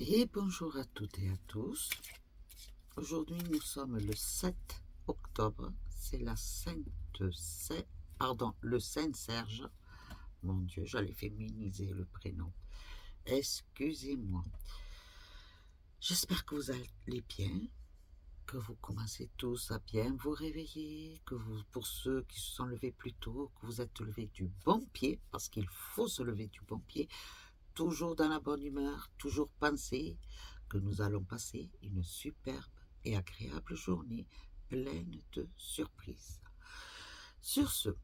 Et bonjour à toutes et à tous. Aujourd'hui, nous sommes le 7 octobre. C'est la le Saint-Serge. Mon Dieu, j'allais féminiser le prénom. Excusez-moi. J'espère que vous allez bien, que vous commencez tous à bien vous réveiller, pour ceux qui se sont levés plus tôt, que vous êtes levés du bon pied, parce qu'il faut se lever du bon pied, toujours dans la bonne humeur, toujours penser que nous allons passer une superbe et agréable journée pleine de surprises. Sur ce,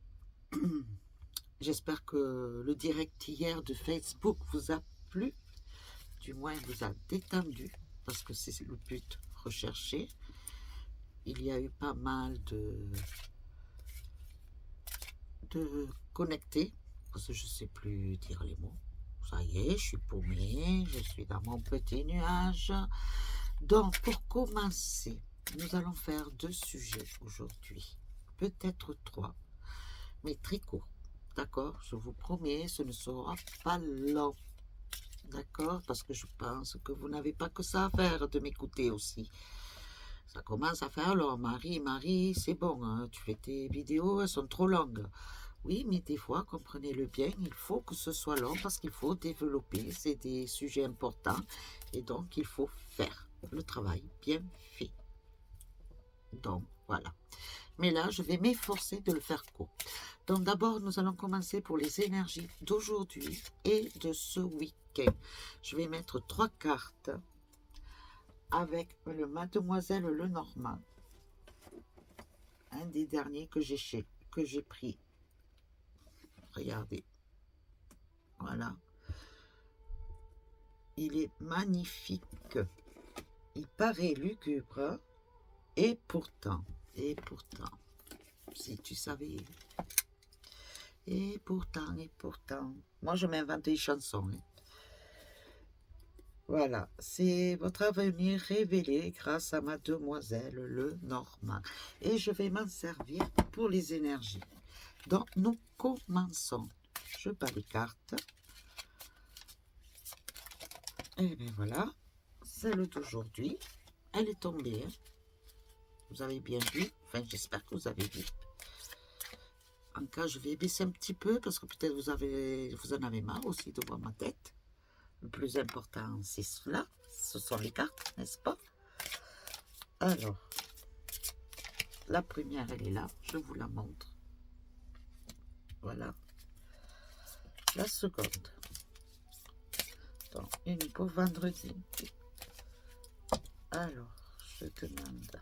j'espère que le direct hier de Facebook vous a plu, du moins vous a détendu, parce que c'est le but recherché. Il y a eu pas mal de connectés, parce que je ne sais plus dire les mots. Ça y est, je suis paumée, je suis dans mon petit nuage. Donc, pour commencer, nous allons faire 2 sujets aujourd'hui, peut-être 3, mais très courts. D'accord? Je vous promets, ce ne sera pas long. D'accord? Parce que je pense que vous n'avez pas que ça à faire de m'écouter aussi. Ça commence à faire long. Marie, c'est bon, hein, tu fais tes vidéos, elles sont trop longues. Oui, mais des fois, comprenez-le bien, il faut que ce soit long parce qu'il faut développer. C'est des sujets importants et donc il faut faire le travail bien fait. Donc, voilà. Mais là, je vais m'efforcer de le faire court. Donc, d'abord, nous allons commencer pour les énergies d'aujourd'hui et de ce week-end. Je vais mettre 3 cartes avec le Mademoiselle Lenormand, un des derniers que j'ai pris. Regardez. Voilà. Il est magnifique. Il paraît lugubre. Et pourtant, si tu savais. Et pourtant. Moi, je m'invente des chansons. Hein. Voilà, c'est votre avenir révélé grâce à Mademoiselle Lenormand. Et je vais m'en servir pour les énergies. Donc, nous commençons. Je bats les cartes. Et bien voilà, celle d'aujourd'hui, elle est tombée. Hein. Vous avez bien vu, enfin j'espère que vous avez vu. En cas, je vais baisser un petit peu parce que peut-être vous en avez marre aussi de voir ma tête. Le plus important, c'est cela. Ce sont les cartes, n'est-ce pas? Alors, la première, elle est là. Je vous la montre. Voilà. La seconde. Donc, une pour vendredi. Alors, je demande.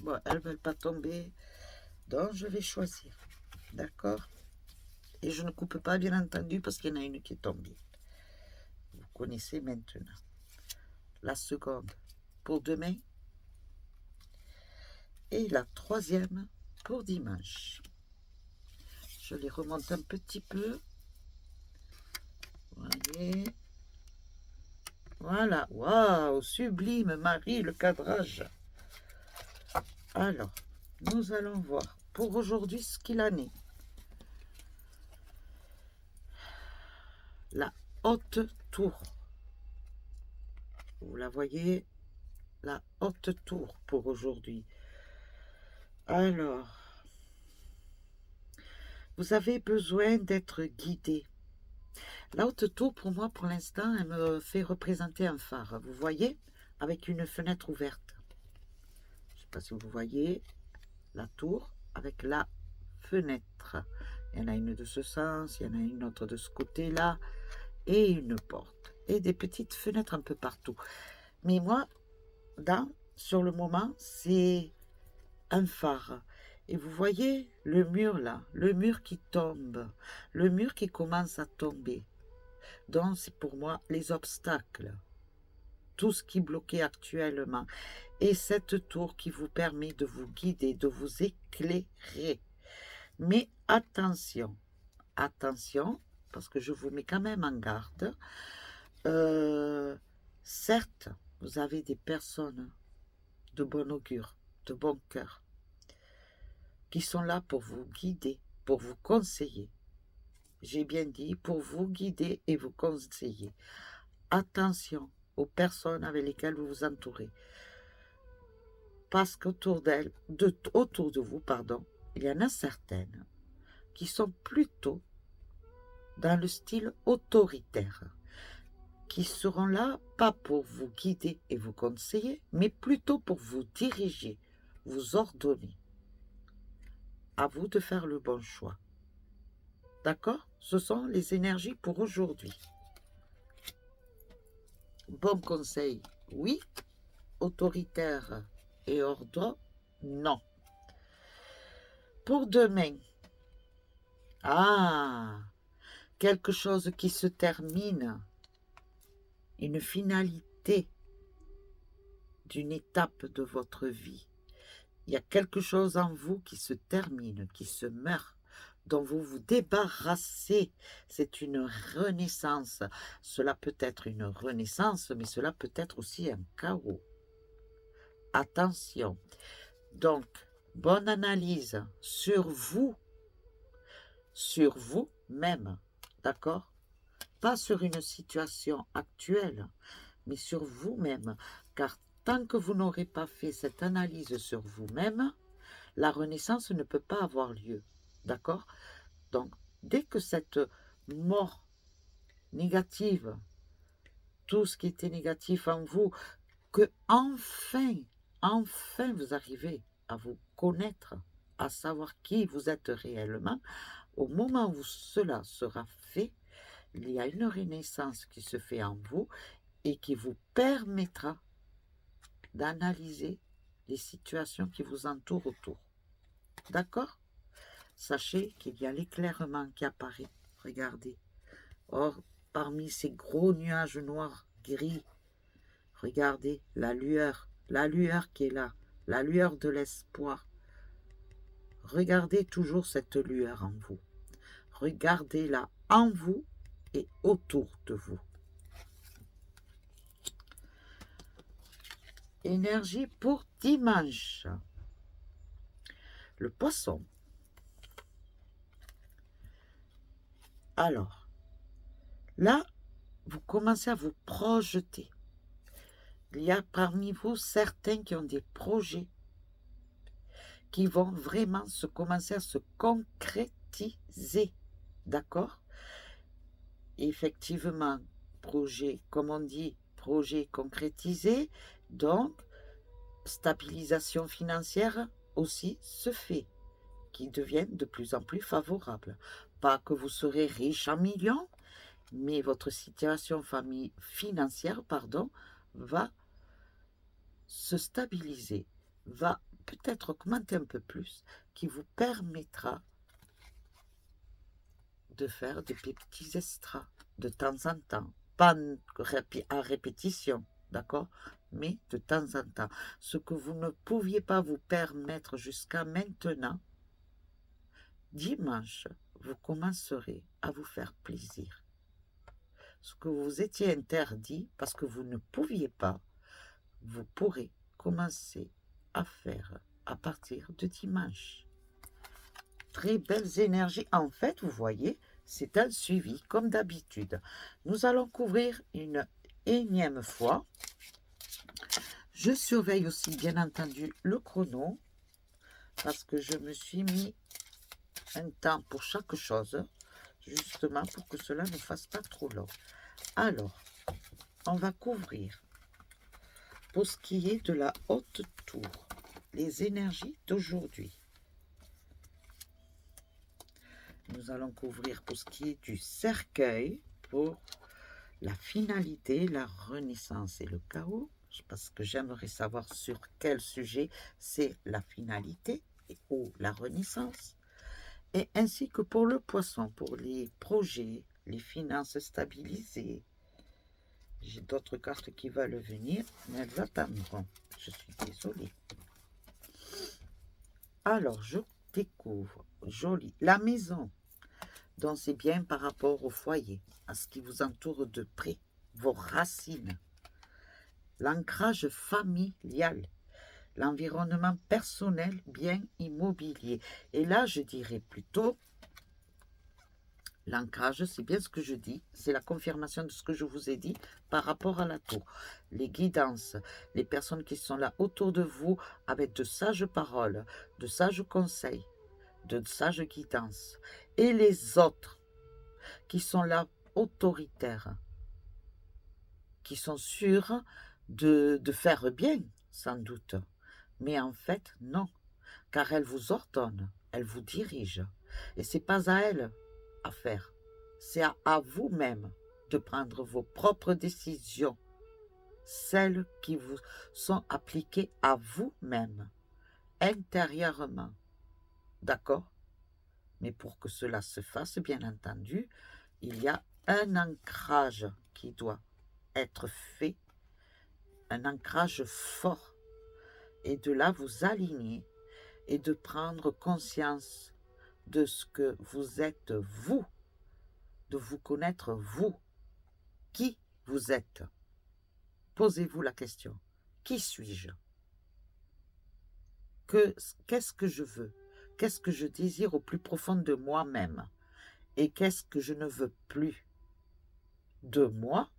Bon, elles ne veulent pas tomber. Donc, je vais choisir. D'accord? Et je ne coupe pas, bien entendu, parce qu'il y en a une qui est tombée. Vous connaissez maintenant. La seconde pour demain. Et la troisième pour dimanche. Je les remonte un petit peu. Voyez. Voilà. Waouh, sublime, Marie, le cadrage. Alors, nous allons voir pour aujourd'hui ce qu'il en est. La haute tour. Vous la voyez, la haute tour pour aujourd'hui. Alors, vous avez besoin d'être guidé. La haute tour, pour moi, pour l'instant, elle me fait représenter un phare. Vous voyez, avec une fenêtre ouverte. Je ne sais pas si vous voyez la tour avec la fenêtre. Il y en a une de ce sens, il y en a une autre de ce côté-là, et une porte. Et des petites fenêtres un peu partout. Mais moi, sur le moment, c'est un phare. Et vous voyez le mur là, le mur qui tombe, le mur qui commence à tomber. Donc c'est pour moi les obstacles, tout ce qui bloquait actuellement. Et cette tour qui vous permet de vous guider, de vous éclairer. Mais attention, parce que je vous mets quand même en garde. Certes, vous avez des personnes de bon augure, de bon cœur, qui sont là pour vous guider, pour vous conseiller. J'ai bien dit, pour vous guider et vous conseiller. Attention aux personnes avec lesquelles vous vous entourez. Parce qu'autour autour de vous, il y en a certaines qui sont plutôt dans le style autoritaire, qui seront là pas pour vous guider et vous conseiller, mais plutôt pour vous diriger, vous ordonner. À vous de faire le bon choix. D'accord? Ce sont les énergies pour aujourd'hui. Bon conseil, oui. Autoritaire et ordre, non. Pour demain, quelque chose qui se termine, une finalité d'une étape de votre vie. Il y a quelque chose en vous qui se termine, qui se meurt, dont vous vous débarrassez. C'est une renaissance. Cela peut être une renaissance, mais cela peut être aussi un chaos. Attention. Donc, bonne analyse sur vous-même, d'accord? Pas sur une situation actuelle, mais sur vous-même, car tant que vous n'aurez pas fait cette analyse sur vous-même, la renaissance ne peut pas avoir lieu, d'accord? Donc, dès que cette mort négative, tout ce qui était négatif en vous, que enfin vous arrivez à vous connaître, à savoir qui vous êtes réellement, au moment où cela sera fait, il y a une renaissance qui se fait en vous et qui vous permettra d'analyser les situations qui vous entourent autour. D'accord? Sachez qu'il y a l'éclairement qui apparaît. Regardez. Or, parmi ces gros nuages noirs, gris, regardez la lueur qui est là, la lueur de l'espoir. Regardez toujours cette lueur en vous. Regardez-la en vous et autour de vous. Énergie pour dimanche. Le poisson. Alors, là, vous commencez à vous projeter. Il y a parmi vous certains qui ont des projets qui vont vraiment commencer à se concrétiser. D'accord? Effectivement, projet, comme on dit, projet concrétisé, donc stabilisation financière aussi se fait, qui deviennent de plus en plus favorables. Pas que vous serez riche en millions, mais votre situation financière, va se stabiliser, va peut-être augmenter un peu plus, qui vous permettra de faire des petits extras de temps en temps, pas à répétition, d'accord, mais de temps en temps. Ce que vous ne pouviez pas vous permettre jusqu'à maintenant, dimanche, vous commencerez à vous faire plaisir. Ce que vous étiez interdit parce que vous ne pouviez pas, vous pourrez commencer à faire à partir de dimanche. Très belles énergies. En fait, vous voyez, c'est un suivi comme d'habitude. Nous allons couvrir une énième fois. Je surveille aussi, bien entendu, le chrono parce que je me suis mis un temps pour chaque chose, justement pour que cela ne fasse pas trop long. Alors, on va couvrir, pour ce qui est de la haute tour, les énergies d'aujourd'hui. Nous allons couvrir pour ce qui est du cercueil, pour la finalité, la renaissance et le chaos, parce que j'aimerais savoir sur quel sujet c'est la finalité ou la renaissance, et ainsi que pour le poisson, pour les projets, les finances stabilisées. J'ai d'autres cartes qui veulent venir, mais elles attendront. Je suis désolée. Alors, je découvre, joli, la maison. Donc, c'est bien par rapport au foyer, à ce qui vous entoure de près, vos racines. L'ancrage familial. l'environnement personnel, bien immobilier. Et là, je dirais plutôt l'ancrage, c'est bien ce que je dis, c'est la confirmation de ce que je vous ai dit par rapport à la tour. Les guidances, les personnes qui sont là autour de vous avec de sages paroles, de sages conseils, de sages guidances. Et les autres qui sont là autoritaires, qui sont sûrs de faire bien, sans doute. Mais en fait, non, car elles vous ordonnent, elles vous dirigent. Et c'est pas à elles à faire. C'est à vous-même de prendre vos propres décisions, celles qui vous sont appliquées à vous-même, intérieurement. D'accord? Mais pour que cela se fasse, bien entendu, il y a un ancrage qui doit être fait, un ancrage fort. Et de là, vous aligner et de prendre conscience de ce que vous êtes vous, de vous connaître vous, qui vous êtes. Posez-vous la question, qui suis-je? Qu'est-ce que je veux? Qu'est-ce que je désire au plus profond de moi-même? Et qu'est-ce que je ne veux plus de moi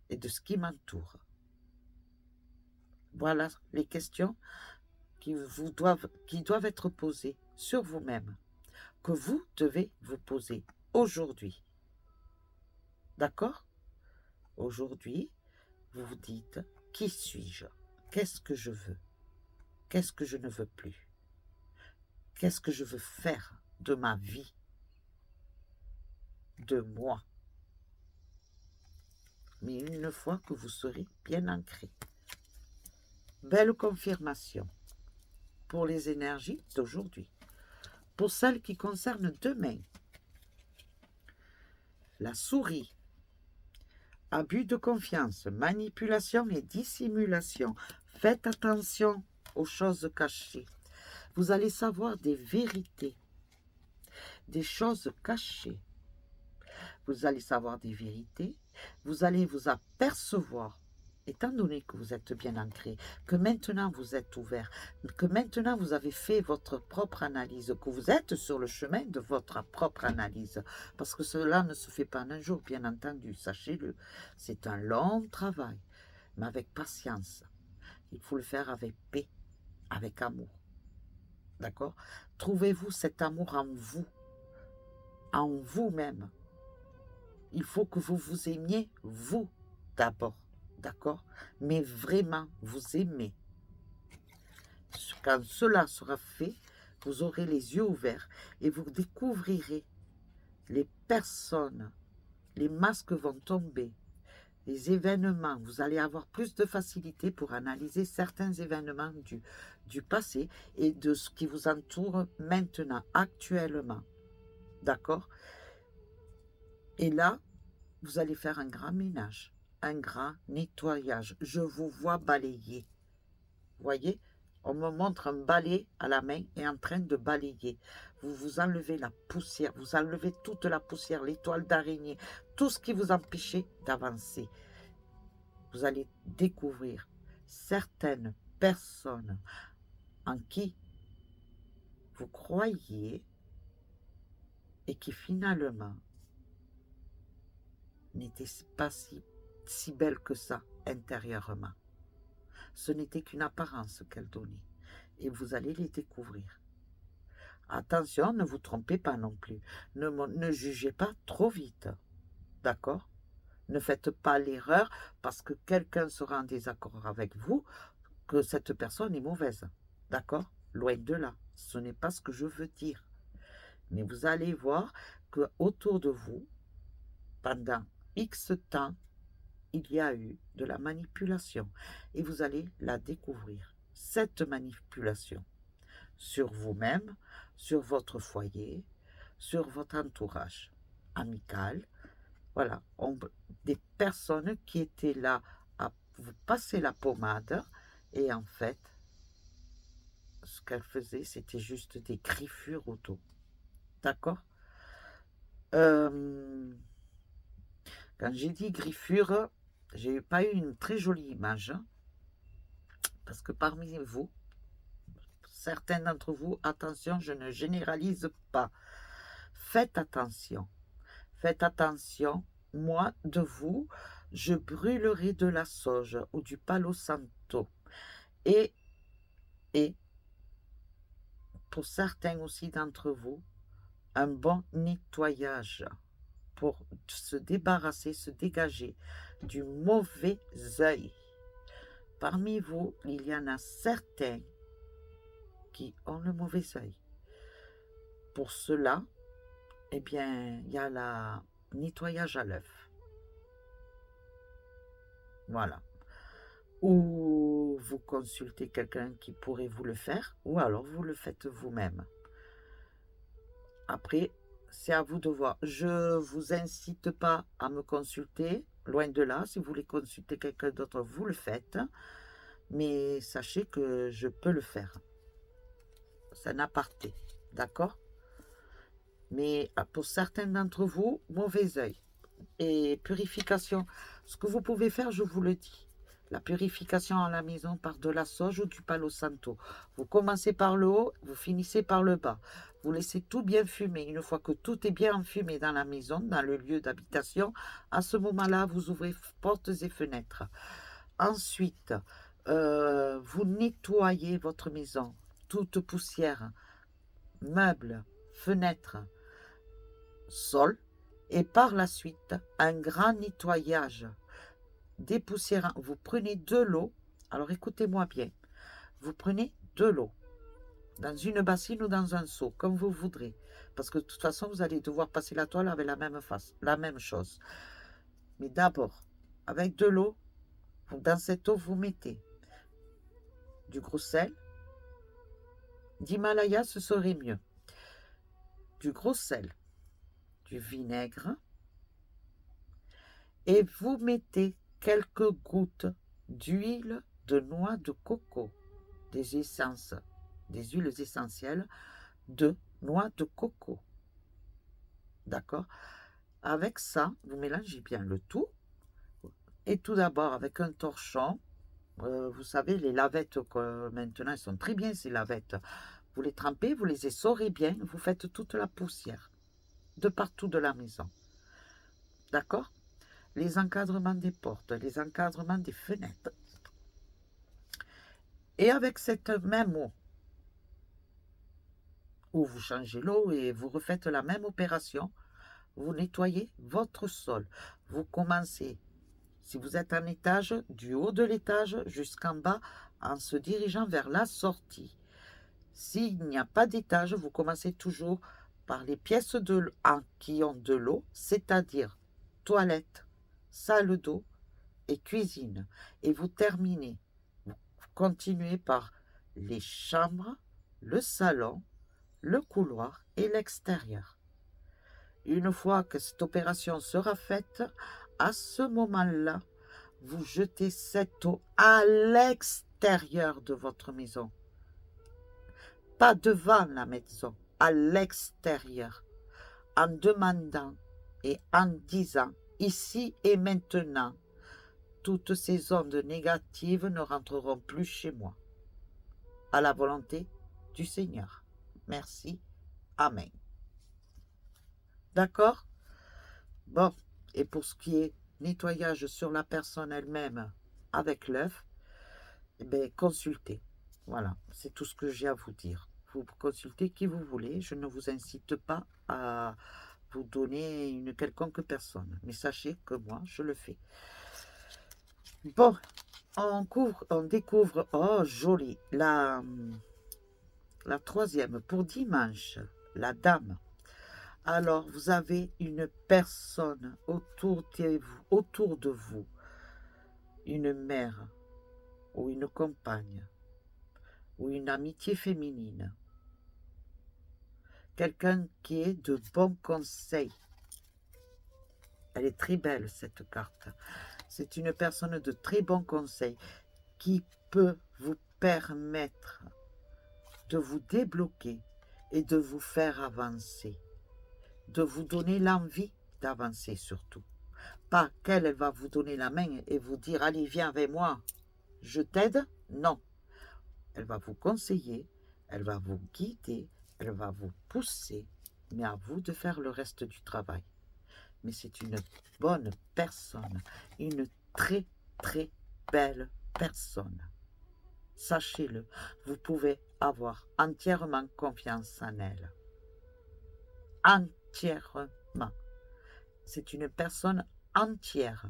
et de ce qui m'entoure? Voilà les questions qui doivent être posées sur vous-même, que vous devez vous poser aujourd'hui. D'accord? Aujourd'hui, vous vous dites, qui suis-je? Qu'est-ce que je veux? Qu'est-ce que je ne veux plus? Qu'est-ce que je veux faire de ma vie? De moi? Mais une fois que vous serez bien ancré. Belle confirmation pour les énergies d'aujourd'hui. Pour celles qui concernent demain, la souris, abus de confiance, manipulation et dissimulation. Faites attention aux choses cachées. Vous allez savoir des vérités, des choses cachées. Vous allez savoir des vérités, vous allez vous apercevoir, étant donné que vous êtes bien ancré, que maintenant vous êtes ouvert, que maintenant vous avez fait votre propre analyse, que vous êtes sur le chemin de votre propre analyse. Parce que cela ne se fait pas en un jour, bien entendu, sachez-le. C'est un long travail, mais avec patience. Il faut le faire avec paix, avec amour. D'accord? Trouvez-vous cet amour en vous-même. Il faut que vous vous aimiez, vous, d'abord, d'accord? Mais vraiment, vous aimez. Quand cela sera fait, vous aurez les yeux ouverts et vous découvrirez les personnes, les masques vont tomber, les événements, vous allez avoir plus de facilité pour analyser certains événements du passé et de ce qui vous entoure maintenant, actuellement, d'accord? Et là, vous allez faire un grand ménage, un grand nettoyage. Je vous vois balayer. Voyez, on me montre un balai à la main et en train de balayer. Vous vous enlevez la poussière, vous enlevez toute la poussière, les toiles d'araignée, tout ce qui vous empêchait d'avancer. Vous allez découvrir certaines personnes en qui vous croyez et qui finalement n'était pas si belle que ça intérieurement. Ce n'était qu'une apparence qu'elle donnait. Et vous allez les découvrir. Attention, ne vous trompez pas non plus. Ne jugez pas trop vite. D'accord? Ne faites pas l'erreur parce que quelqu'un sera en désaccord avec vous que cette personne est mauvaise. D'accord? Loin de là. Ce n'est pas ce que je veux dire. Mais vous allez voir que autour de vous, pendant X temps, il y a eu de la manipulation et vous allez la découvrir, cette manipulation, sur vous-même, sur votre foyer, sur votre entourage amical. Voilà, des personnes qui étaient là à vous passer la pommade et en fait, ce qu'elles faisaient, c'était juste des griffures autour. D'accord? Quand j'ai dit griffure, j'ai pas eu une très jolie image parce que parmi vous, certains d'entre vous, attention, je ne généralise pas. Faites attention. Faites attention. Moi, de vous, je brûlerai de la sauge ou du palo santo. Et pour certains aussi d'entre vous, un bon nettoyage pour se débarrasser, se dégager du mauvais œil. Parmi vous, il y en a certains qui ont le mauvais œil. Pour cela, eh bien, il y a le nettoyage à l'œuf. Voilà. Ou vous consultez quelqu'un qui pourrait vous le faire, ou alors vous le faites vous-même. Après, c'est à vous de voir. Je ne vous incite pas à me consulter, loin de là. Si vous voulez consulter quelqu'un d'autre, vous le faites. Mais sachez que je peux le faire. C'est un aparté, d'accord? Mais pour certains d'entre vous, mauvais œil. Et purification, ce que vous pouvez faire, je vous le dis. La purification à la maison par de la sauge ou du palo santo. Vous commencez par le haut, vous finissez par le bas. Vous laissez tout bien fumer. Une fois que tout est bien enfumé dans la maison, dans le lieu d'habitation, à ce moment-là, vous ouvrez portes et fenêtres. Ensuite, vous nettoyez votre maison. Toute poussière, meubles, fenêtres, sol. Et par la suite, un grand nettoyage dépoussiérant. Vous prenez de l'eau. Alors écoutez-moi bien. Vous prenez de l'eau dans une bassine ou dans un seau, comme vous voudrez. Parce que de toute façon, vous allez devoir passer la toile avec la même chose. Mais d'abord, avec de l'eau, dans cette eau, vous mettez du gros sel. D'Himalaya, ce serait mieux. Du gros sel, du vinaigre. Et vous mettez quelques gouttes d'huile de noix de coco, des essences, des huiles essentielles de noix de coco. D'accord? Avec ça, vous mélangez bien le tout. Et tout d'abord, avec un torchon, vous savez, les lavettes, maintenant, elles sont très bien, ces lavettes. Vous les trempez, vous les essorez bien, vous faites toute la poussière de partout de la maison. D'accord? Les encadrements des portes, les encadrements des fenêtres. Et avec cette même eau, où vous changez l'eau et vous refaites la même opération, vous nettoyez votre sol. Vous commencez, si vous êtes en étage, du haut de l'étage jusqu'en bas, en se dirigeant vers la sortie. S'il n'y a pas d'étage, vous commencez toujours par les pièces qui ont de l'eau, c'est-à-dire toilette, salle d'eau et cuisine. Et vous terminez, vous continuez par les chambres, le salon, le couloir et l'extérieur. Une fois que cette opération sera faite, à ce moment-là, vous jetez cette eau à l'extérieur de votre maison. Pas devant la maison, à l'extérieur, en demandant et en disant, ici et maintenant, toutes ces ondes négatives ne rentreront plus chez moi. À la volonté du Seigneur. Merci. Amen. D'accord? Bon, et pour ce qui est nettoyage sur la personne elle-même avec l'œuf, eh bien, consultez. Voilà, c'est tout ce que j'ai à vous dire. Vous consultez qui vous voulez. Je ne vous incite pas à vous donner une quelconque personne. Mais sachez que moi, je le fais. Bon, on découvre, oh joli, la troisième pour dimanche, la dame. Alors, vous avez une personne autour de vous, une mère ou une compagne ou une amitié féminine. Quelqu'un qui est de bons conseils. Elle est très belle, cette carte. C'est une personne de très bons conseils qui peut vous permettre de vous débloquer et de vous faire avancer. De vous donner l'envie d'avancer surtout. Pas qu'elle va vous donner la main et vous dire « Allez, viens avec moi, je t'aide ». Non, elle va vous conseiller, elle va vous guider, elle va vous pousser, mais à vous de faire le reste du travail. Mais c'est une bonne personne, une très très belle personne. Sachez-le, vous pouvez avoir entièrement confiance en elle. Entièrement. C'est une personne entière.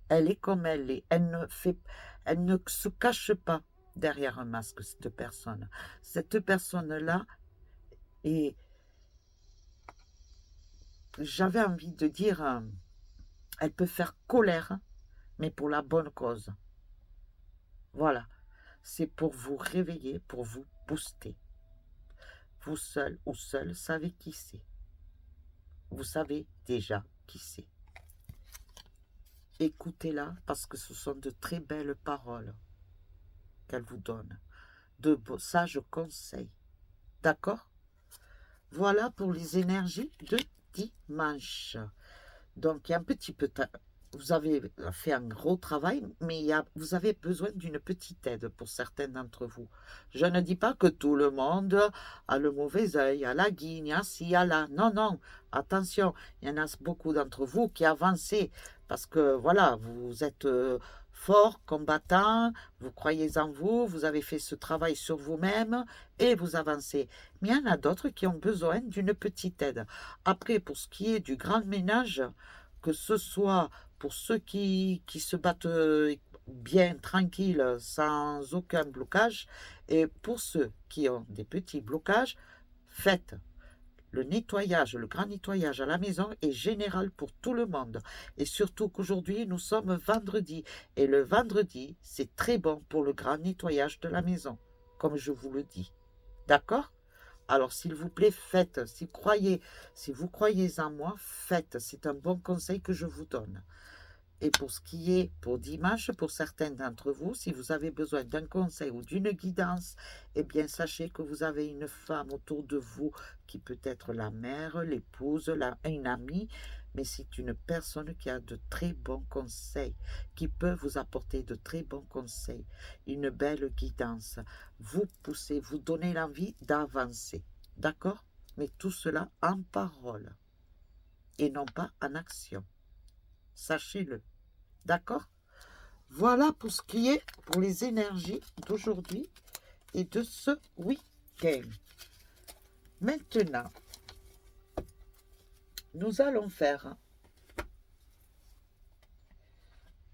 Elle est comme elle est. Elle ne se cache pas derrière un masque, cette personne. Cette personne-là, et j'avais envie de dire, elle peut faire colère, mais pour la bonne cause. Voilà. C'est pour vous réveiller, pour vous booster. Vous seul ou seul savez qui c'est. Vous savez déjà qui c'est. Écoutez-la parce que ce sont de très belles paroles qu'elle vous donne, de sages conseils. D'accord? Voilà pour les énergies de dimanche. Donc, il y a un petit peu... Vous avez fait un gros travail, mais vous avez besoin d'une petite aide pour certains d'entre vous. Je ne dis pas que tout le monde a le mauvais œil, a la guigne, a ci, a là. Non, non, attention, il y en a beaucoup d'entre vous qui avancez parce que, voilà, vous êtes fort, combattant, vous croyez en vous, vous avez fait ce travail sur vous-même et vous avancez. Mais il y en a d'autres qui ont besoin d'une petite aide. Après, pour ce qui est du grand ménage, que ce soit pour ceux qui se battent bien, tranquilles, sans aucun blocage, et pour ceux qui ont des petits blocages, faites le nettoyage, le grand nettoyage à la maison est général pour tout le monde. Et surtout qu'aujourd'hui, nous sommes vendredi. Et le vendredi, c'est très bon pour le grand nettoyage de la maison, comme je vous le dis. D'accord? Alors, s'il vous plaît, faites. Si vous croyez en moi, faites. C'est un bon conseil que je vous donne. Et pour ce qui est pour dimanche, pour certains d'entre vous, si vous avez besoin d'un conseil ou d'une guidance, eh bien, sachez que vous avez une femme autour de vous qui peut être la mère, l'épouse, une amie, mais c'est une personne qui a de très bons conseils, qui peut vous apporter de très bons conseils, une belle guidance, vous pousser, vous donner l'envie d'avancer. D'accord? Mais tout cela en parole et non pas en action. Sachez-le. D'accord? Voilà pour ce qui est pour les énergies d'aujourd'hui et de ce week-end. Maintenant, nous allons faire...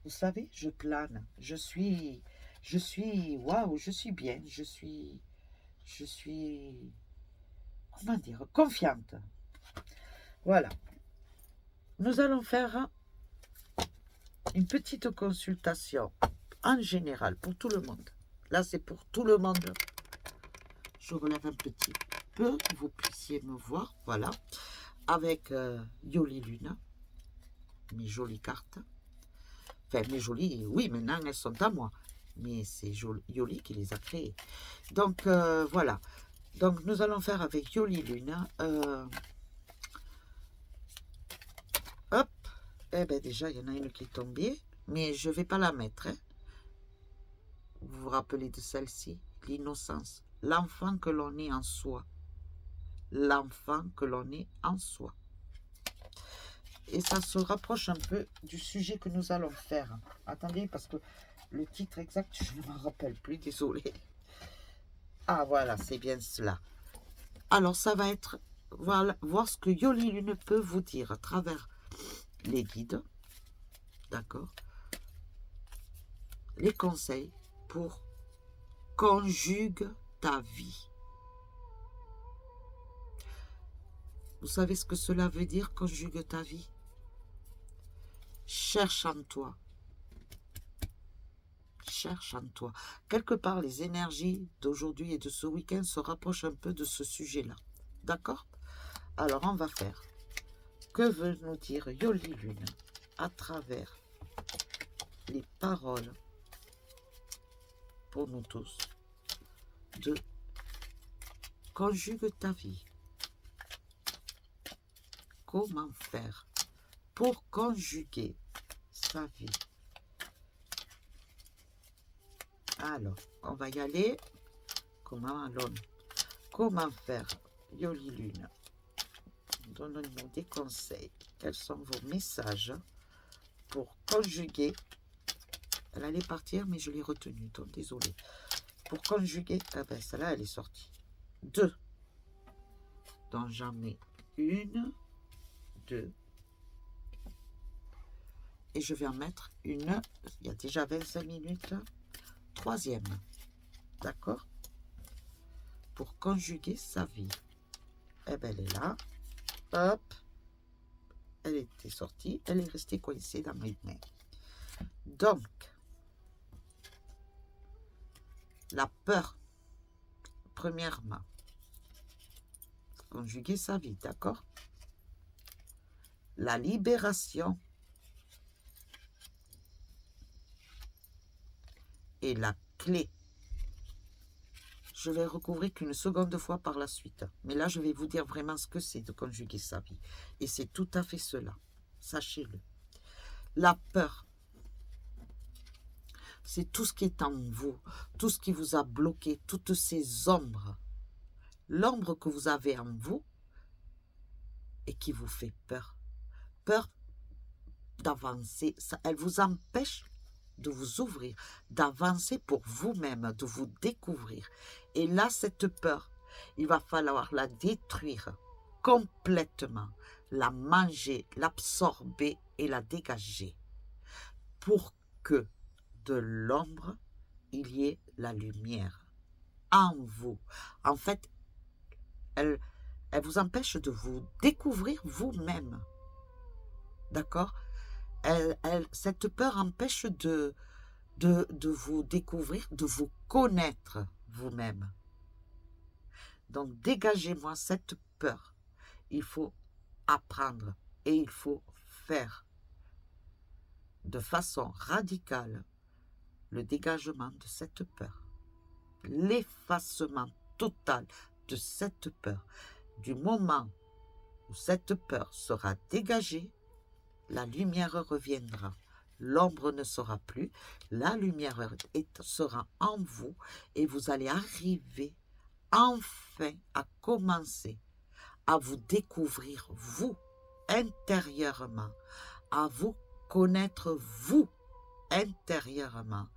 Vous savez, je plane. Waouh, je suis bien. Je suis, comment dire, confiante. Voilà. Nous allons faire une petite consultation en général pour tout le monde. Là, c'est pour tout le monde. Je relève un petit peu, que vous puissiez me voir. Voilà. Avec Yoli Luna. Mes jolies cartes. Enfin, mes jolies, oui, maintenant elles sont à moi. Mais c'est Yoli qui les a créées. Donc, voilà. Donc, nous allons faire avec Yoli Luna. Hop. Eh bien, déjà, il y en a une qui est tombée. Mais je ne vais pas la mettre. Hein. Vous vous rappelez de celle-ci? L'innocence. L'enfant que l'on est en soi. L'enfant que l'on est en soi. Et ça se rapproche un peu du sujet que nous allons faire. Attendez, parce que le titre exact, je ne m'en rappelle plus, désolé. Ah, voilà, c'est bien cela. Alors, ça va être, voilà, voir ce que Yoli Lune peut vous dire à travers les guides. D'accord? Les conseils pour conjugue ta vie. Vous savez ce que cela veut dire, conjugue ta vie? Cherche en toi. Cherche en toi. Quelque part, les énergies d'aujourd'hui et de ce week-end se rapprochent un peu de ce sujet-là. D'accord? Alors, on va faire. Que veut nous dire Yoli Lune à travers les paroles pour nous tous de conjugue ta vie? Comment faire pour conjuguer sa vie? Alors, on va y aller. Comment faire? Yoli Lune, donne-nous des conseils. Quels sont vos messages pour conjuguer? Elle allait partir, mais je l'ai retenue, donc désolé. Pour conjuguer, ah ben celle-là, elle est sortie. 2. Donc j'en mets 1, 2. Et je vais en mettre une. Il y a déjà 25 minutes. 3e. D'accord? Pour conjuguer sa vie. Eh ben, elle est là. Hop. Elle était sortie. Elle est restée coincée dans mes mains. Donc, la peur, premièrement. Conjuguer sa vie, d'accord? La libération. Et la clé. Je vais recouvrir qu'une seconde fois par la suite. Mais là, je vais vous dire vraiment ce que c'est de conjuguer sa vie. Et c'est tout à fait cela. Sachez-le. La peur, c'est tout ce qui est en vous, tout ce qui vous a bloqué, toutes ces ombres. L'ombre que vous avez en vous et qui vous fait peur. Peur d'avancer. Elle vous empêche de vous ouvrir, d'avancer pour vous-même, de vous découvrir. Et là, cette peur, il va falloir la détruire complètement, la manger, l'absorber et la dégager pour que de l'ombre, il y ait la lumière en vous. En fait, elle vous empêche de vous découvrir vous-même. D'accord? Cette peur empêche de vous découvrir, de vous connaître vous-même. Donc, dégagez-moi cette peur. Il faut apprendre et il faut faire de façon radicale le dégagement de cette peur. L'effacement total de cette peur. Du moment où cette peur sera dégagée, la lumière reviendra. L'ombre ne sera plus, la lumière sera en vous et vous allez arriver enfin à commencer à vous découvrir vous intérieurement, à vous connaître vous intérieurement,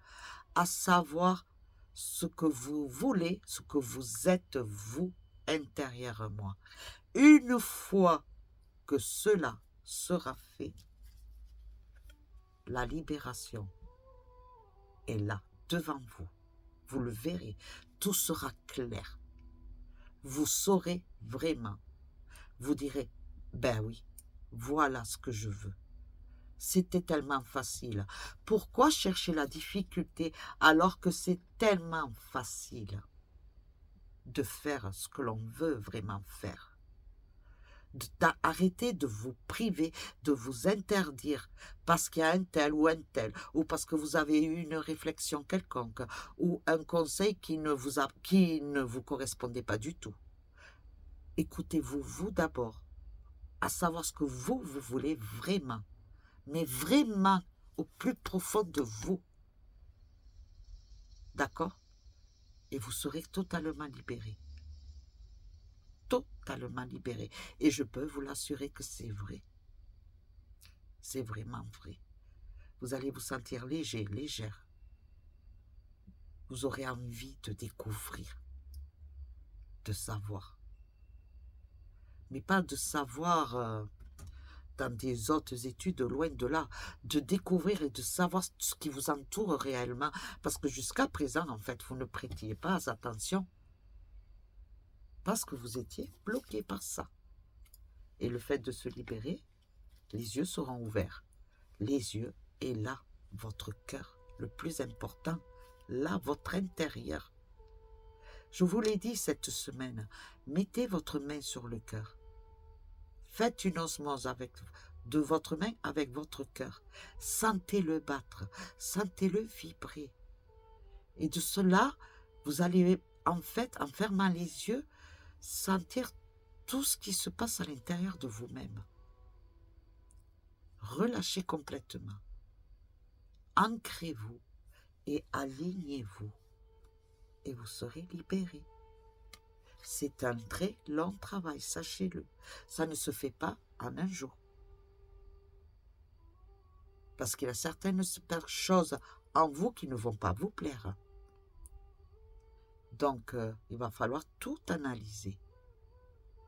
à savoir ce que vous voulez, ce que vous êtes vous intérieurement. Une fois que cela sera fait, la libération est là, devant vous. Vous le verrez, tout sera clair. Vous saurez vraiment. Vous direz, ben oui, voilà ce que je veux. C'était tellement facile. Pourquoi chercher la difficulté alors que c'est tellement facile de faire ce que l'on veut vraiment faire? D'arrêter de vous priver, de vous interdire parce qu'il y a un tel, ou parce que vous avez eu une réflexion quelconque, ou un conseil qui ne vous correspondait pas du tout. Écoutez-vous, vous d'abord, à savoir ce que vous voulez vraiment, mais vraiment au plus profond de vous. D'accord? Et vous serez totalement libéré. Totalement libéré. Et je peux vous l'assurer que c'est vrai. C'est vraiment vrai. Vous allez vous sentir léger, légère. Vous aurez envie de découvrir, de savoir. Mais pas de savoir dans des autres études, loin de là, de découvrir et de savoir ce qui vous entoure réellement. Parce que jusqu'à présent, en fait, vous ne prêtiez pas attention. Parce que vous étiez bloqué par ça. Et le fait de se libérer, les yeux seront ouverts. Les yeux et là, votre cœur, le plus important, là, votre intérieur. Je vous l'ai dit cette semaine, mettez votre main sur le cœur. Faites une osmose de votre main avec votre cœur. Sentez-le battre, sentez-le vibrer. Et de cela, vous allez, en fait, en fermant les yeux, sentir tout ce qui se passe à l'intérieur de vous-même. Relâchez complètement. Ancrez-vous et alignez-vous et vous serez libéré. C'est un très long travail, sachez-le. Ça ne se fait pas en un jour. Parce qu'il y a certaines choses en vous qui ne vont pas vous plaire. Donc, il va falloir tout analyser.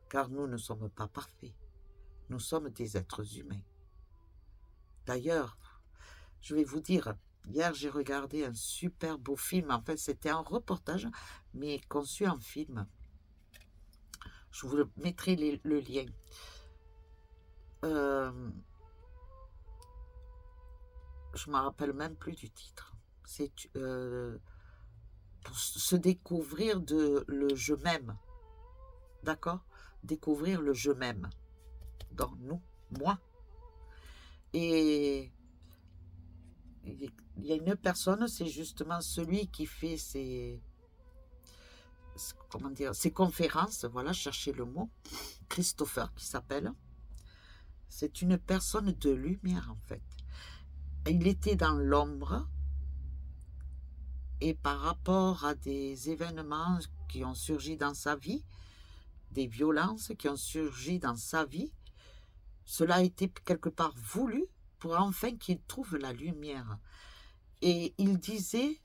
Car nous ne sommes pas parfaits. Nous sommes des êtres humains. D'ailleurs, je vais vous dire, hier j'ai regardé un super beau film. En fait, c'était un reportage, mais conçu en film. Je vous mettrai le lien. Je ne me rappelle même plus du titre. C'est pour se découvrir le je m'aime. D'accord? Découvrir le je m'aime dans nous, moi. Et il y a une personne, c'est justement celui qui fait ses conférences, voilà, cherchez le mot, Christopher qui s'appelle. C'est une personne de lumière en fait. Il était dans l'ombre et par rapport à des événements qui ont surgi dans sa vie, des violences qui ont surgi dans sa vie, cela a été quelque part voulu pour enfin qu'il trouve la lumière. Et il disait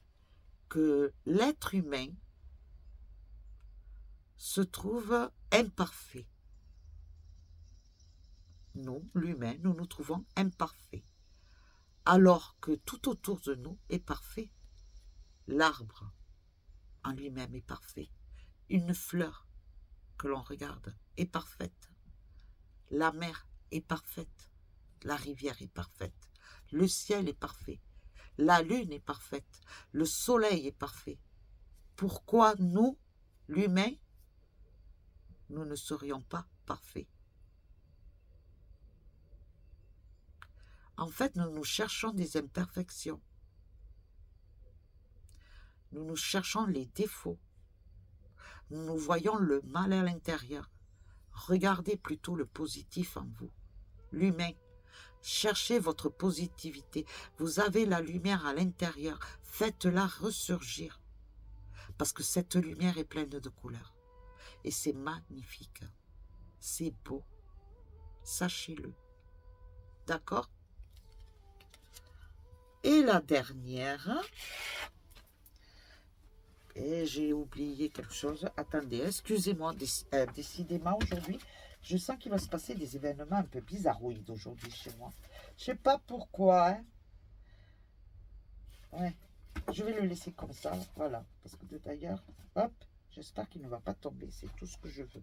que l'être humain se trouve imparfait. Nous, l'humain, nous nous trouvons imparfaits, alors que tout autour de nous est parfait. L'arbre en lui-même est parfait. Une fleur que l'on regarde est parfaite. La mer est parfaite. La rivière est parfaite. Le ciel est parfait. La lune est parfaite. Le soleil est parfait. Pourquoi nous, l'humain, nous ne serions pas parfaits? En fait, nous cherchons des imperfections. Nous cherchons les défauts. Nous voyons le mal à l'intérieur. Regardez plutôt le positif en vous. L'humain. Cherchez votre positivité. Vous avez la lumière à l'intérieur. Faites-la ressurgir. Parce que cette lumière est pleine de couleurs. Et c'est magnifique. C'est beau. Sachez-le. D'accord? Et la dernière. Et j'ai oublié quelque chose. Attendez, excusez-moi. Décidément, aujourd'hui, je sens qu'il va se passer des événements un peu bizarroïdes aujourd'hui chez moi. Je sais pas pourquoi. Hein. Ouais. Je vais le laisser comme ça. Voilà. Parce que d'ailleurs, hop, j'espère qu'il ne va pas tomber. C'est tout ce que je veux.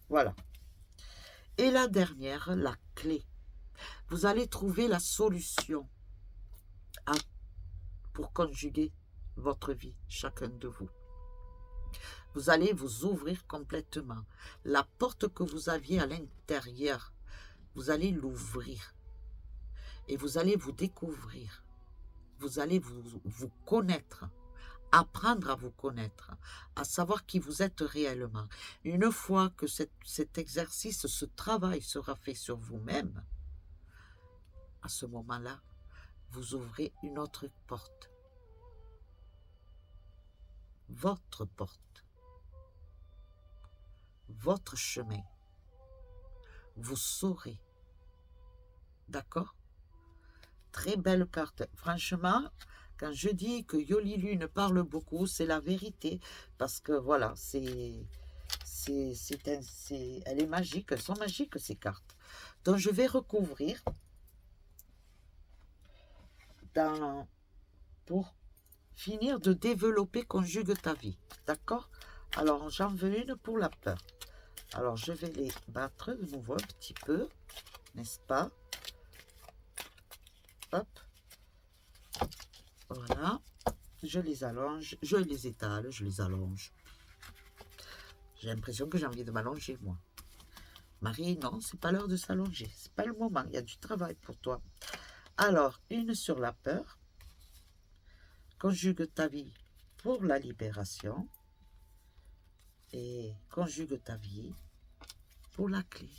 Voilà. Et la dernière, la clé. Vous allez trouver la solution pour conjuguer votre vie, chacun de vous. Vous allez vous ouvrir complètement. La porte que vous aviez à l'intérieur, vous allez l'ouvrir. Et vous allez vous découvrir. Vous allez vous connaître. Apprendre à vous connaître. À savoir qui vous êtes réellement. Une fois que cet exercice, ce travail sera fait sur vous-même, à ce moment-là, vous ouvrez une autre porte. Votre porte. Votre chemin. Vous saurez. D'accord? Très belle carte. Franchement, quand je dis que Yoli Lune parle beaucoup, c'est la vérité. Parce que voilà, elle est magique. Elles sont magiques, ces cartes. Donc, je vais recouvrir pour finir de développer Conjugue ta vie. D'accord? Alors, j'en veux une pour la peur. Alors, je vais les battre de nouveau un petit peu, n'est-ce pas? Hop. Voilà. Je les allonge, je les étale, je les allonge. J'ai l'impression que j'ai envie de m'allonger, moi. Marie, non, c'est pas l'heure de s'allonger. C'est pas le moment, il y a du travail pour toi. Alors, une sur la peur. Conjugue ta vie pour la libération. Et conjugue ta vie pour la clé.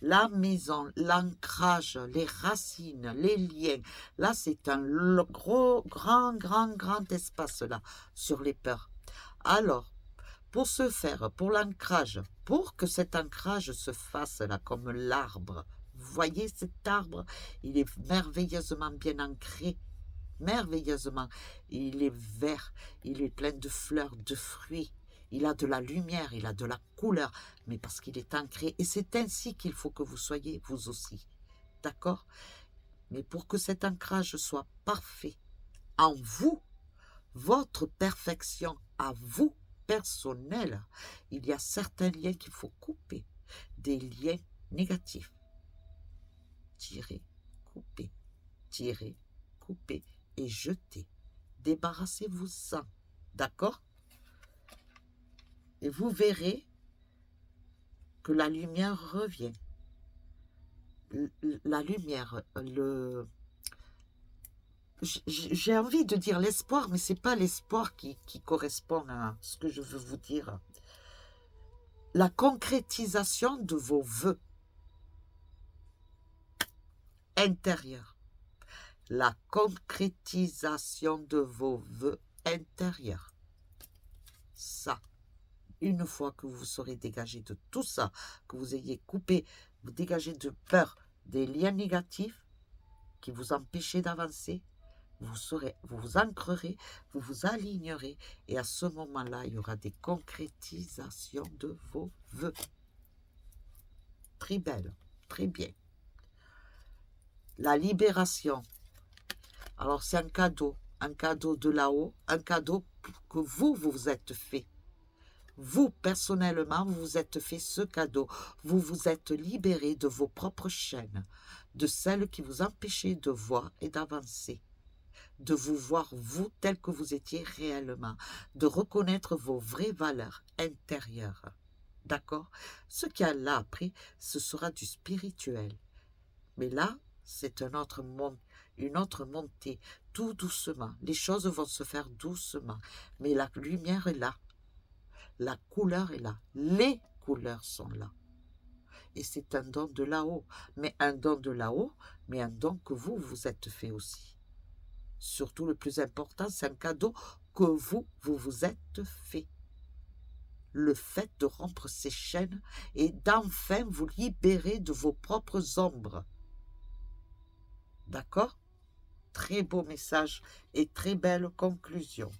la maison, l'ancrage, les racines, les liens. Là, c'est un gros, grand espace là, sur les peurs. Alors, pour ce faire, pour l'ancrage, pour que cet ancrage se fasse là, comme l'arbre, vous voyez cet arbre, il est merveilleusement bien ancré, merveilleusement. Il est vert, il est plein de fleurs, de fruits. Il a de la lumière, il a de la couleur, mais parce qu'il est ancré. Et c'est ainsi qu'il faut que vous soyez, vous aussi. D'accord? Mais pour que cet ancrage soit parfait en vous, votre perfection à vous, personnelle, il y a certains liens qu'il faut couper. Des liens négatifs. Tirer, couper, tirer, couper et jeter. Débarrassez-vous-en. D'accord? Et vous verrez que la lumière revient. La lumière, j'ai envie de dire l'espoir, mais ce n'est pas l'espoir qui correspond à ce que je veux vous dire. La concrétisation de vos vœux intérieurs. La concrétisation de vos vœux intérieurs. Ça. Une fois que vous serez dégagé de tout ça, que vous ayez coupé, vous dégagez de peur, des liens négatifs qui vous empêchaient d'avancer, vous vous ancrerez, vous vous alignerez, et à ce moment-là, il y aura des concrétisations de vos vœux. Très belle, très bien. La libération. Alors c'est un cadeau de là-haut, un cadeau que vous vous êtes fait. Vous, personnellement, vous vous êtes fait ce cadeau. Vous vous êtes libéré de vos propres chaînes, de celles qui vous empêchaient de voir et d'avancer, de vous voir vous tel que vous étiez réellement, de reconnaître vos vraies valeurs intérieures. D'accord? Ce qu'il y a là après, ce sera du spirituel. Mais là, c'est une autre montée, tout doucement. Les choses vont se faire doucement, mais la lumière est là. La couleur est là. Les couleurs sont là. Et c'est un don de là-haut. Mais un don de là-haut, mais un don que vous vous êtes fait aussi. Surtout le plus important, c'est un cadeau que vous vous êtes fait. Le fait de rompre ces chaînes et d'enfin vous libérer de vos propres ombres. D'accord? Très beau message et très belle conclusion.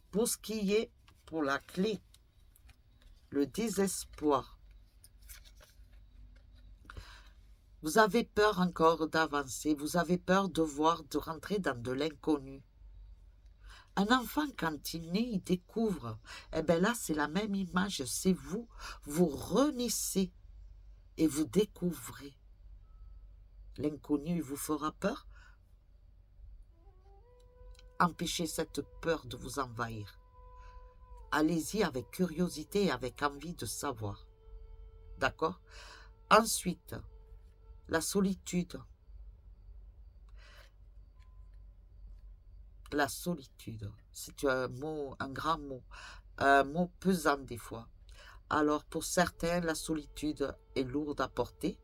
Pour ce qui est pour la clé, le désespoir. Vous avez peur encore d'avancer, vous avez peur de rentrer dans de l'inconnu. Un enfant, quand il naît, il découvre. Eh bien là, c'est la même image, c'est vous. Vous renaissez et vous découvrez. L'inconnu vous fera peur. Empêchez cette peur de vous envahir. Allez-y avec curiosité et avec envie de savoir. D'accord? Ensuite, la solitude. La solitude, c'est un mot, un grand mot, un mot pesant des fois. Alors pour certains, la solitude est lourde à porter.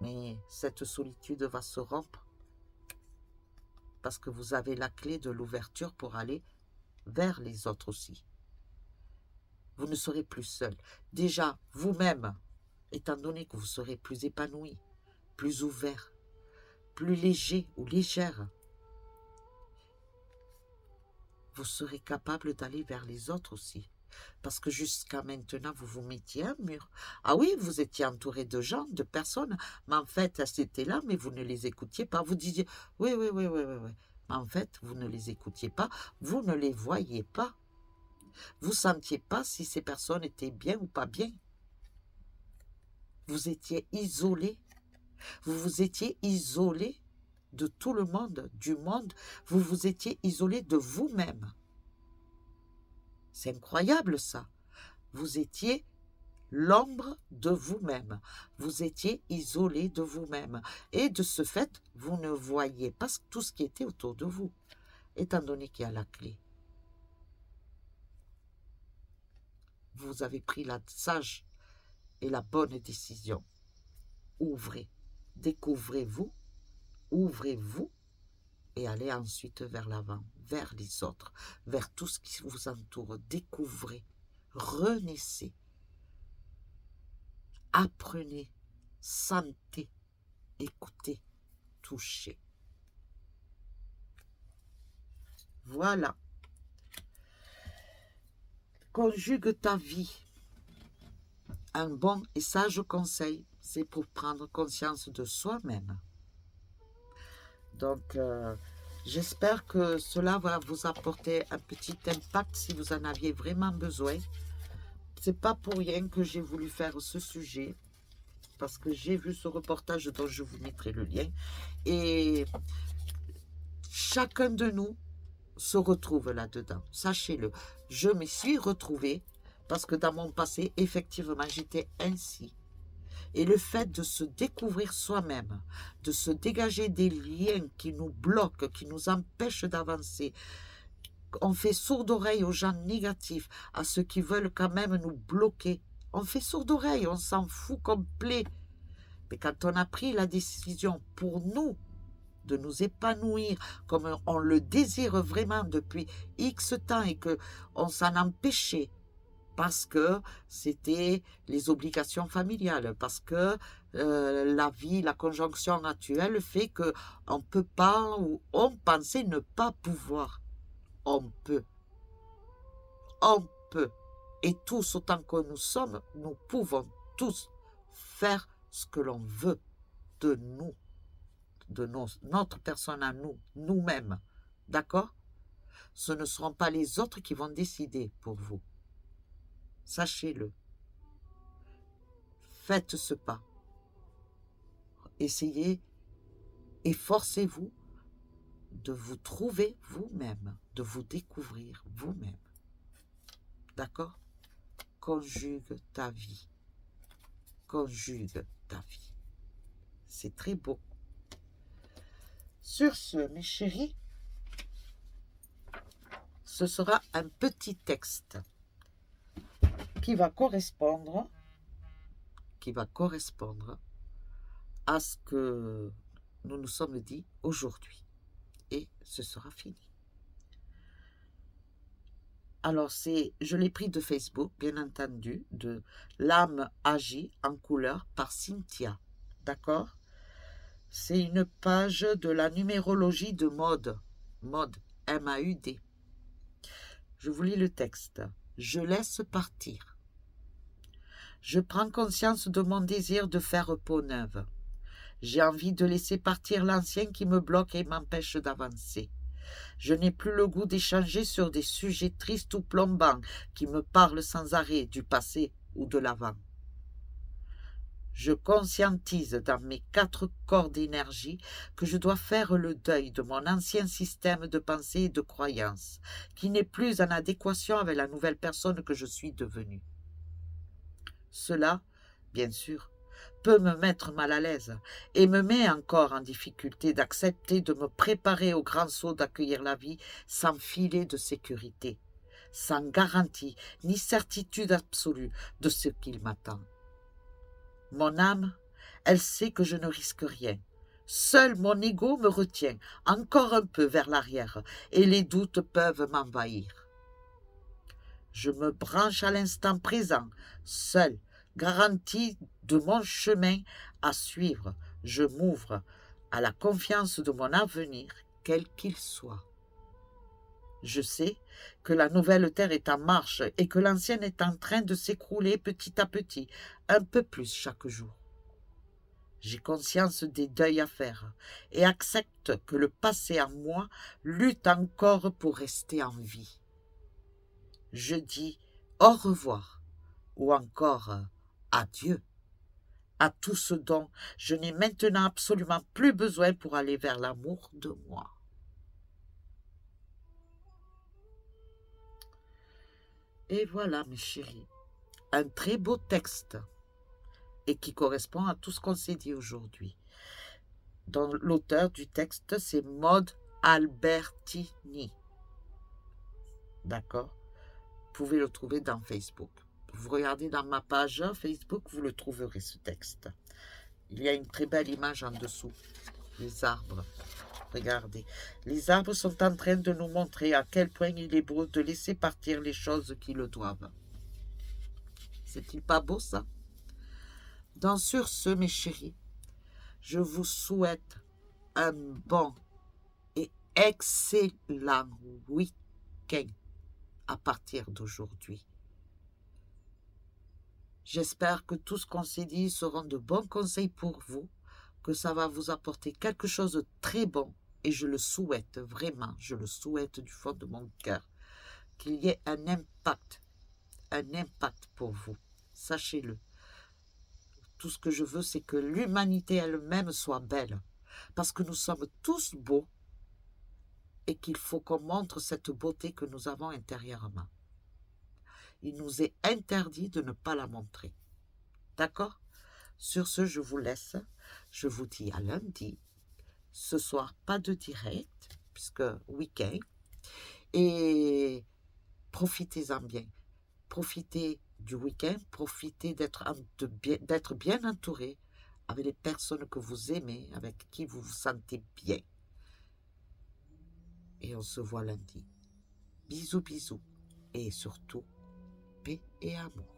Mais cette solitude va se rompre parce que vous avez la clé de l'ouverture pour aller vers les autres aussi. Vous ne serez plus seul. Déjà, vous-même, étant donné que vous serez plus épanoui, plus ouvert, plus léger ou légère, vous serez capable d'aller vers les autres aussi. Parce que jusqu'à maintenant, vous vous mettiez un mur. Ah oui, vous étiez entouré de gens, de personnes, mais en fait, elles étaient là, mais vous ne les écoutiez pas. Vous disiez, oui. Mais en fait, vous ne les écoutiez pas, vous ne les voyiez pas. Vous ne sentiez pas si ces personnes étaient bien ou pas bien. Vous étiez isolé. Vous vous étiez isolé de tout le monde, du monde. Vous vous étiez isolé de vous-même. C'est incroyable ça. Vous étiez l'ombre de vous-même. Vous étiez isolé de vous-même. Et de ce fait, vous ne voyiez pas tout ce qui était autour de vous, étant donné qu'il y a la clé. vous avez pris la sage et la bonne décision. Ouvrez, découvrez-vous, ouvrez-vous et allez ensuite vers l'avant, vers les autres, vers tout ce qui vous entoure. Découvrez, renaissez, apprenez, sentez, écoutez, touchez. Voilà. Conjugue ta vie. Un bon et sage conseil, c'est pour prendre conscience de soi-même. Donc, j'espère que cela va vous apporter un petit impact si vous en aviez vraiment besoin. C'est pas pour rien que j'ai voulu faire ce sujet, parce que j'ai vu ce reportage dont je vous mettrai le lien. Et chacun de nous se retrouve là-dedans. Sachez-le, je me suis retrouvée parce que dans mon passé, effectivement, j'étais ainsi. Et le fait de se découvrir soi-même, de se dégager des liens qui nous bloquent, qui nous empêchent d'avancer, on fait sourde oreille aux gens négatifs, à ceux qui veulent quand même nous bloquer. On fait sourde oreille, on s'en fout complet. Mais quand on a pris la décision pour nous de nous épanouir comme on le désire vraiment depuis X temps et qu'on s'en empêchait, parce que c'était les obligations familiales, parce que la vie, la conjonction actuelle fait qu'on ne peut pas, ou on pensait ne pas pouvoir. On peut. On peut. Et tous, autant que nous sommes, nous pouvons tous faire ce que l'on veut de nous, de notre personne à nous, nous-mêmes. D'accord? Ce ne seront pas les autres qui vont décider pour vous. Sachez-le. Faites ce pas. Essayez, efforcez-vous de vous trouver vous-même, de vous découvrir vous-même. D'accord? Conjugue ta vie. Conjugue ta vie. C'est très beau. Sur ce, mes chéris, ce sera un petit texte qui va correspondre à ce que nous nous sommes dit aujourd'hui. Et ce sera fini. Alors, je l'ai pris de Facebook, bien entendu, de L'âme agit en couleur par Cynthia. D'accord? C'est une page de la numérologie de Maude. Maude, M-A-U-D. Je vous lis le texte. Je laisse partir. Je prends conscience de mon désir de faire peau neuve. J'ai envie de laisser partir l'ancien qui me bloque et m'empêche d'avancer. Je n'ai plus le goût d'échanger sur des sujets tristes ou plombants qui me parlent sans arrêt du passé ou de l'avant. Je conscientise dans mes 4 corps d'énergie que je dois faire le deuil de mon ancien système de pensée et de croyance, qui n'est plus en adéquation avec la nouvelle personne que je suis devenue. Cela, bien sûr, peut me mettre mal à l'aise et me met encore en difficulté d'accepter de me préparer au grand saut d'accueillir la vie sans filet de sécurité, sans garantie ni certitude absolue de ce qu'il m'attend. Mon âme, elle sait que je ne risque rien. Seul mon ego me retient encore un peu vers l'arrière et les doutes peuvent m'envahir. Je me branche à l'instant présent, seul, garantie de mon chemin à suivre. Je m'ouvre à la confiance de mon avenir, quel qu'il soit. Je sais que la nouvelle terre est en marche et que l'ancienne est en train de s'écrouler petit à petit, un peu plus chaque jour. J'ai conscience des deuils à faire et accepte que le passé en moi lutte encore pour rester en vie. Je dis au revoir ou encore adieu à tout ce dont je n'ai maintenant absolument plus besoin pour aller vers l'amour de moi. Et voilà, mes chéris, un très beau texte et qui correspond à tout ce qu'on s'est dit aujourd'hui. L'auteur du texte, c'est Maude Albertini. D'accord? Vous pouvez le trouver dans Facebook. Vous regardez dans ma page Facebook, vous le trouverez, ce texte. Il y a une très belle image en dessous. Les arbres. Regardez. Les arbres sont en train de nous montrer à quel point il est beau de laisser partir les choses qui le doivent. C'est-il pas beau, ça? Donc, sur ce, mes chéris, je vous souhaite un bon et excellent week-end à partir d'aujourd'hui. J'espère que tout ce qu'on s'est dit seront de bons conseils pour vous, que ça va vous apporter quelque chose de très bon, et je le souhaite vraiment, je le souhaite du fond de mon cœur, qu'il y ait un impact pour vous. Sachez-le. Tout ce que je veux, c'est que l'humanité elle-même soit belle, parce que nous sommes tous beaux, et qu'il faut qu'on montre cette beauté que nous avons intérieurement. Il nous est interdit de ne pas la montrer. D'accord? Sur ce, je vous laisse. Je vous dis à lundi. Ce soir, pas de direct, puisque week-end. Et profitez-en bien. Profitez du week-end. Profitez d'être bien entouré avec les personnes que vous aimez, avec qui vous vous sentez bien. Et on se voit lundi. Bisous, bisous. Et surtout, paix et amour.